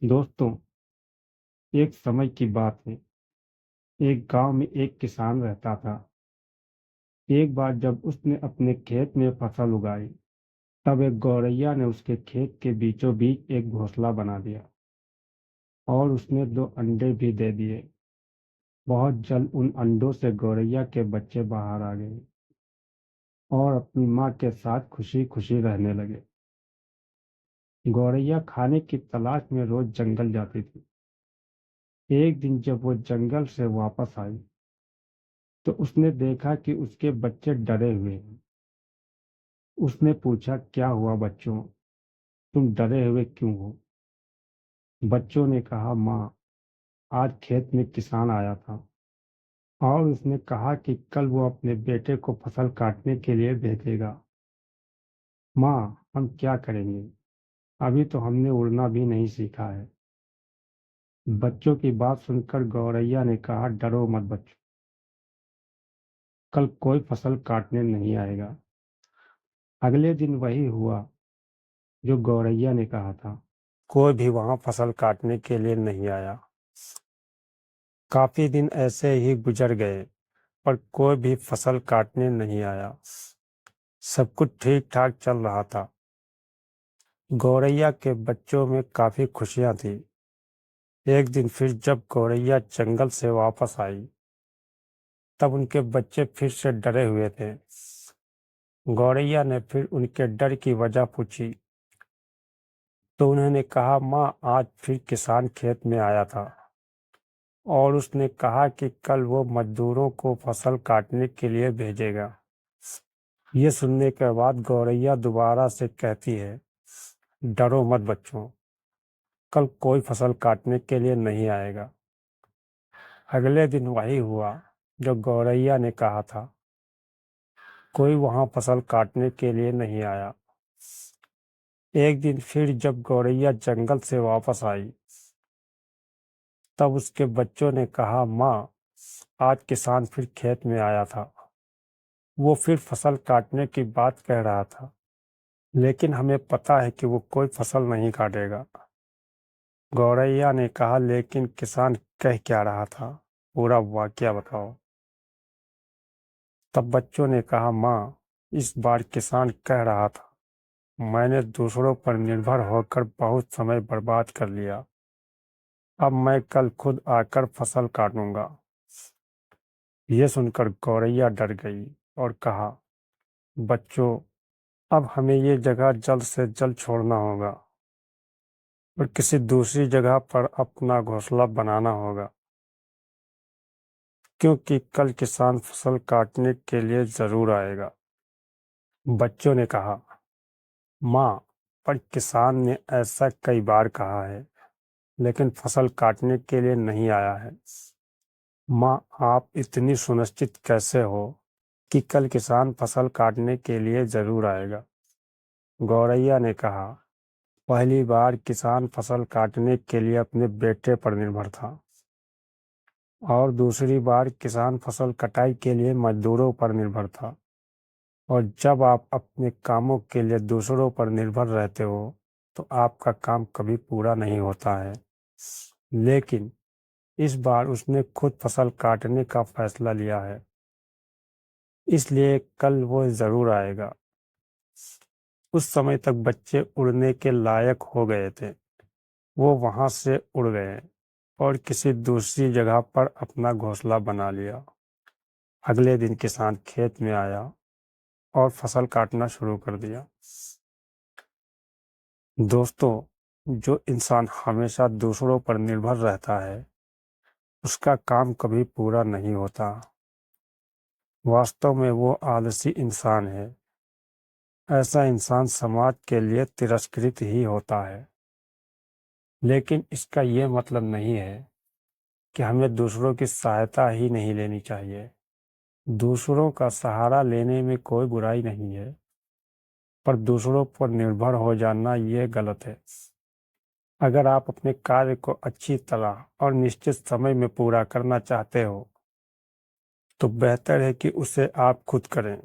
दोस्तों, एक समय की बात है। एक गांव में एक किसान रहता था। एक बार जब उसने अपने खेत में फसल उगाई, तब एक गौरैया ने उसके खेत के बीचों बीच एक घोंसला बना दिया और उसने 2 अंडे भी दे दिए। बहुत जल्द उन अंडों से गौरैया के बच्चे बाहर आ गए और अपनी माँ के साथ खुशी खुशी रहने लगे। गौरैया खाने की तलाश में रोज जंगल जाती थी। एक दिन जब वो जंगल से वापस आई, तो उसने देखा कि उसके बच्चे डरे हुए हैं। उसने पूछा, क्या हुआ बच्चों, तुम डरे हुए क्यों हो? बच्चों ने कहा, माँ, आज खेत में किसान आया था और उसने कहा कि कल वो अपने बेटे को फसल काटने के लिए भेजेगा। माँ, हम क्या करेंगे? अभी तो हमने उड़ना भी नहीं सीखा है। बच्चों की बात सुनकर गौरैया ने कहा, डरो मत बच्चों, कल कोई फसल काटने नहीं आएगा। अगले दिन वही हुआ जो गौरैया ने कहा था। कोई भी वहां फसल काटने के लिए नहीं आया। काफी दिन ऐसे ही गुजर गए, पर कोई भी फसल काटने नहीं आया। सब कुछ ठीक ठाक चल रहा था। गौरैया के बच्चों में काफी खुशियां थी। एक दिन फिर जब गौरैया जंगल से वापस आई, तब उनके बच्चे फिर से डरे हुए थे। गौरैया ने फिर उनके डर की वजह पूछी, तो उन्होंने कहा, माँ, आज फिर किसान खेत में आया था और उसने कहा कि कल वो मजदूरों को फसल काटने के लिए भेजेगा। ये सुनने के बाद गौरैया दोबारा से कहती है, डरो मत बच्चों, कल कोई फसल काटने के लिए नहीं आएगा। अगले दिन वही हुआ जो गौरैया ने कहा था। कोई वहां फसल काटने के लिए नहीं आया। एक दिन फिर जब गौरैया जंगल से वापस आई, तब उसके बच्चों ने कहा, माँ, आज किसान फिर खेत में आया था। वो फिर फसल काटने की बात कह रहा था, लेकिन हमें पता है कि वो कोई फसल नहीं काटेगा। गौरैया ने कहा, लेकिन किसान कह क्या रहा था? पूरा वाकया बताओ। तब बच्चों ने कहा, माँ, इस बार किसान कह रहा था, मैंने दूसरों पर निर्भर होकर बहुत समय बर्बाद कर लिया। अब मैं कल खुद आकर फसल काटूंगा। ये सुनकर गौरैया डर गई और कहा, बच्चों, अब हमें ये जगह जल्द से जल्द छोड़ना होगा और किसी दूसरी जगह पर अपना घोंसला बनाना होगा, क्योंकि कल किसान फसल काटने के लिए जरूर आएगा। बच्चों ने कहा, माँ, पर किसान ने ऐसा कई बार कहा है, लेकिन फसल काटने के लिए नहीं आया है। माँ, आप इतनी सुनिश्चित कैसे हो कि कल किसान फसल काटने के लिए जरूर आएगा? गौरैया ने कहा, पहली बार किसान फसल काटने के लिए अपने बेटे पर निर्भर था और दूसरी बार किसान फसल कटाई के लिए मजदूरों पर निर्भर था। और जब आप अपने कामों के लिए दूसरों पर निर्भर रहते हो, तो आपका काम कभी पूरा नहीं होता है। लेकिन इस बार उसने खुद फसल काटने का फैसला लिया है, इसलिए कल वो जरूर आएगा। उस समय तक बच्चे उड़ने के लायक हो गए थे। वो वहां से उड़ गए और किसी दूसरी जगह पर अपना घोंसला बना लिया। अगले दिन किसान खेत में आया और फसल काटना शुरू कर दिया। दोस्तों, जो इंसान हमेशा दूसरों पर निर्भर रहता है, उसका काम कभी पूरा नहीं होता। वास्तव में वो आलसी इंसान है। ऐसा इंसान समाज के लिए तिरस्कृत ही होता है। लेकिन इसका ये मतलब नहीं है कि हमें दूसरों की सहायता ही नहीं लेनी चाहिए। दूसरों का सहारा लेने में कोई बुराई नहीं है, पर दूसरों पर निर्भर हो जाना ये गलत है। अगर आप अपने कार्य को अच्छी तरह और निश्चित समय में पूरा करना चाहते हो, तो बेहतर है कि उसे आप खुद करें।